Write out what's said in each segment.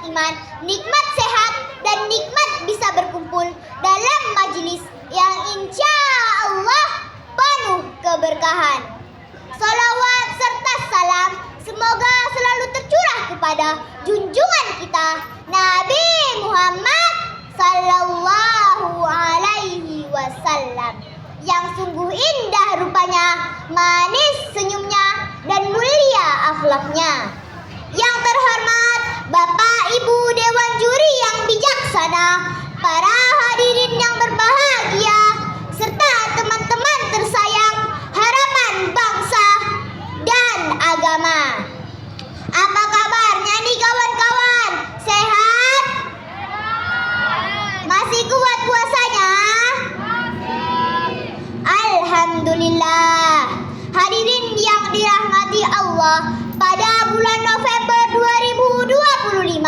iman, nikmat sehat, dan nikmat bisa berkumpul dalam majelis yang insya Allah penuh keberkahan. Salawat serta salam semoga selalu tercurah kepada junjungan kita Nabi Muhammad sallallahu alaihi wasallam yang sungguh indah rupanya, manis senyumnya, dan mulia akhlaknya. Yang terhormat Bapak Ibu Dewan Juri yang bijaksana, para hadirin yang berbahagia, serta teman-teman tersayang harapan bangsa dan agama. Apa kabarnya nih kawan-kawan? Sehat? Masih kuat puasanya? Alhamdulillah. Hadirin yang dirahmati Allah, pada bulan November 2025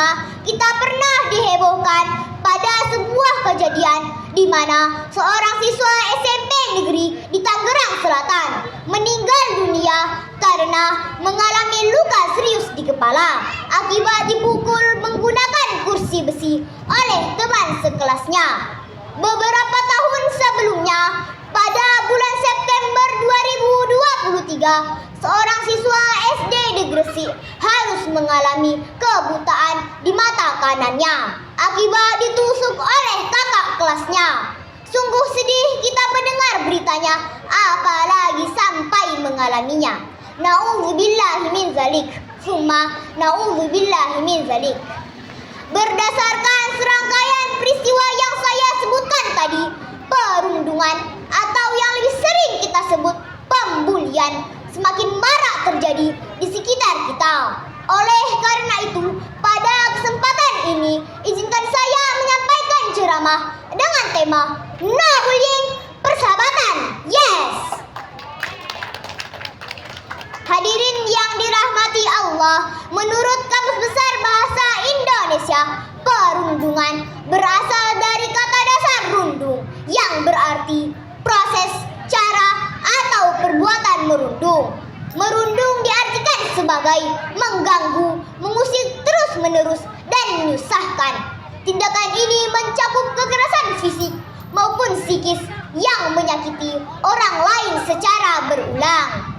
kita pernah dihebohkan pada sebuah kejadian di mana seorang siswa SMP negeri di Tangerang Selatan meninggal dunia karena mengalami luka serius di kepala akibat dipukul menggunakan kursi besi oleh teman sekelasnya. Beberapa tahun sebelumnya, pada bulan September 2023, seorang siswa SD di Gresik harus mengalami kebutaan di mata kanannya akibat ditusuk oleh kakak kelasnya. Sungguh sedih kita mendengar beritanya, apalagi sampai mengalaminya. Na'udzubillahi min zalik. Summa na'udzubillahi min zalik. Berdasarkan serangkaian peristiwa yang saya sebutkan tadi, perundungan atau yang lebih sering kita sebut pembulian semakin marak terjadi di sekitar kita. Oleh karena itu, pada kesempatan ini izinkan saya menyampaikan ceramah dengan tema No Bullying, Persahabatan Yes. Hadirin yang dirahmati Allah, menurut Kamus Besar Bahasa Indonesia, perundungan berasal dari kata dasar rundung yang berarti proses, cara, atau perbuatan merundung. Merundung diartikan sebagai mengganggu, mengusik terus-menerus, dan menyusahkan. Tindakan ini mencakup kekerasan fisik maupun psikis yang menyakiti orang lain secara berulang.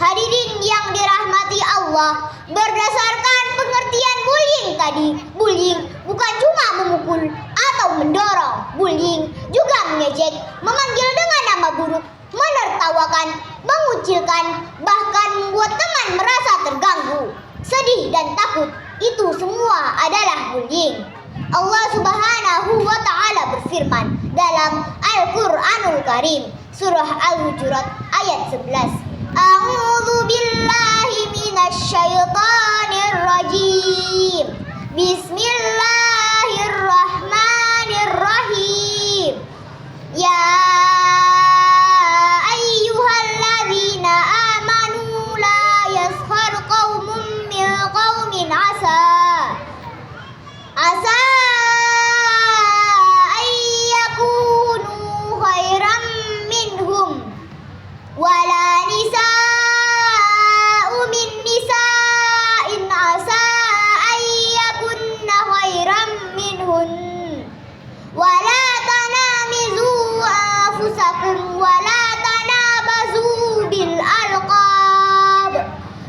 Hadirin yang dirahmati Allah, berdasarkan pengertian bullying tadi, bullying bukan cuma memukul atau mendorong. Bullying juga mengejek, memanggil dengan nama buruk, menertawakan, mengucilkan, bahkan membuat teman merasa terganggu, sedih dan takut. Itu semua adalah bullying. Allah Subhanahu wa Ta'ala berfirman dalam Al-Quranul Karim, surah Al-Hujurat ayat 11. A'udzu billahi minasy syaithanir rajim. Bismillahirrahmanirrahim. Ya ayyuhalladzina amanu la yaskhar qaumun min qaumin asa ayyakunu khairam minhum wala nisa'u min nisa'in asa ayyakunna khairam minhun wala tanamizu anfusakum wala tanabazu bil alqab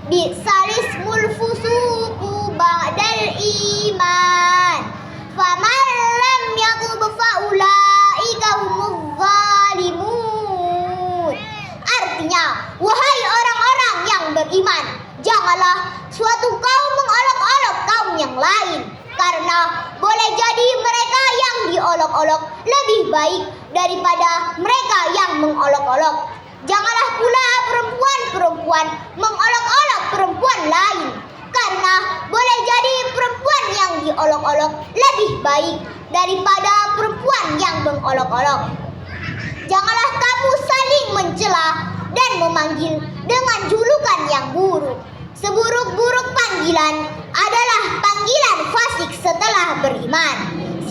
bi'sal ismul fusuqu ba'dal iman faman lam yatub faulaika humuz zalimun. Artinya, wahai orang-orang yang beriman, janganlah suatu kaum mengolok-olok kaum yang lain, karena boleh jadi mereka yang diolok-olok lebih baik daripada mereka yang mengolok-olok. Janganlah pula perempuan-perempuan mengolok-olok perempuan lain, karena boleh jadi perempuan yang diolok-olok lebih baik daripada perempuan yang mengolok-olok. Janganlah kamu saling mencela dan memanggil dengan julukan yang buruk. Seburuk-buruk panggilan adalah panggilan fasik setelah beriman.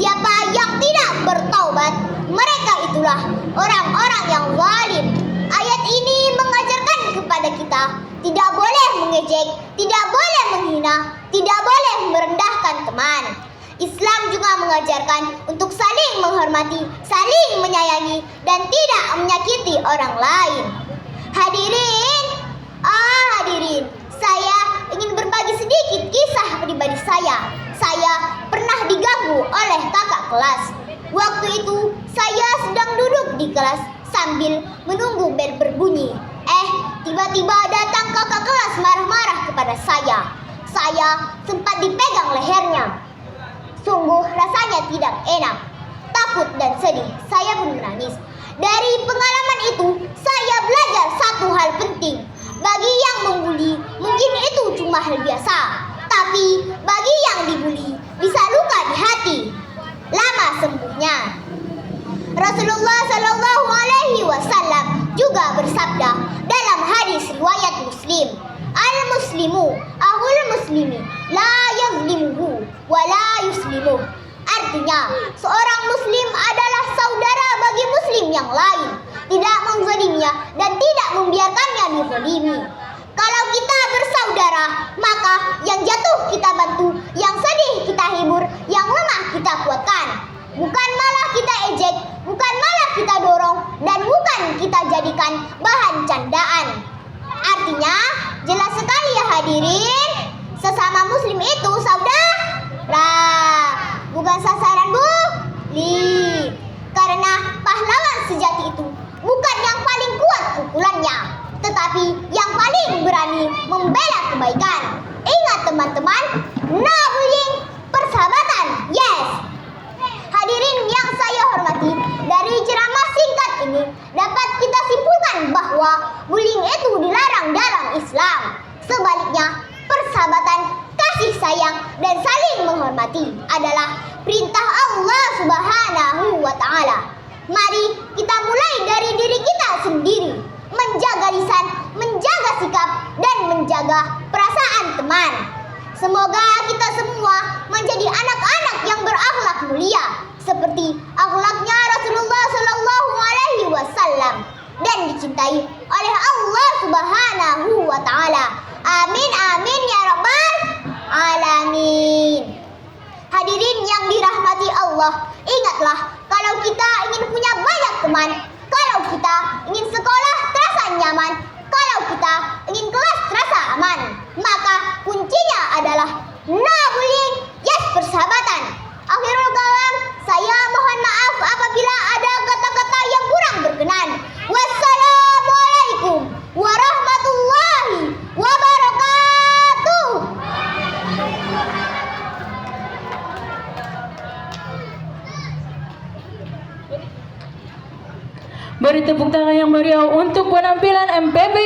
Siapa yang tidak bertaubat, mereka itulah orang-orang yang zalim. Ayat ini mengajarkan kepada kita tidak boleh mengejek, tidak boleh menghina, tidak boleh merendahkan teman. Islam juga mengajarkan untuk saling menghormati, saling menyayangi, dan tidak menyakiti orang lain. Hadirin, saya ingin berbagi sedikit kisah pribadi saya. Saya pernah diganggu oleh kakak kelas. Waktu itu saya sedang duduk di kelas sambil menunggu bel berbunyi. Tiba-tiba datang kakak kelas marah-marah kepada saya. Saya sempat dipegang lehernya. Sungguh rasanya tidak enak, takut dan sedih. Saya pun menangis. Dari pengalaman itu, saya belajar satu hal penting. Bagi yang membuli, mungkin itu cuma hal biasa. Tapi bagi yang dibuli, bisa luka di hati. Lama sembuhnya. Rasulullah Shallallahu Alaihi Wasallam juga bersabda dalam hadis riwayat Muslim, "Al-Muslimu ahul muslimi, la yazlimuhu wa la yuslimuh." Artinya, seorang muslim adalah saudara bagi muslim yang lain, tidak menzaliminya dan tidak membiarkannya dizalimi. Kalau kita bersaudara, maka yang jatuh kita bantu, yang sedih kita hibur, yang lemah kita kuatkan. Bukan malah kita ejek, bukan malah kita dorong, dan bukan kita jadikan bahan candaan. Artinya, jelas sekali ya hadirin, sesama muslim itu saudara, bukan sasaran bully. Karena pahlawan sejati itu bukan yang paling kuat pukulannya, tetapi yang paling berani membela kebaikan. Ingat teman-teman, no bullying, persahabatan, yes. Hadirin yang saya hormati, dari ceramah singkat ini dapat kita simpulkan bahwa bullying itu dilarang dalam Islam. Sebaliknya, persahabatan, kasih sayang, dan saling menghormati adalah perintah Allah Subhanahu wa Ta'ala. Mari kita mulai dari diri kita sendiri, menjaga lisan, menjaga sikap, dan menjaga perasaan teman. Semoga kita semua menjadi anak-anak yang berakhlak mulia seperti akhlaknya Rasulullah Shallallahu Alaihi Wasallam dan dicintai oleh Allah Subhanahu wa Ta'ala. Amin amin ya rabbal alamin. Hadirin yang dirahmati Allah, ingatlah kalau kita ingin punya banyak teman, kalau kita ingin sekolah terasa nyaman, kalau kita ingin kelas terasa aman, maka kuncinya adalah no bullying, yes persahabatan. Akhirul kalam, saya mohon maaf apabila ada kata-kata yang kurang berkenan. Wassalamualaikum warahmatullahi wabarakatuh. Beri tepuk tangan yang meriah untuk penampilan MPB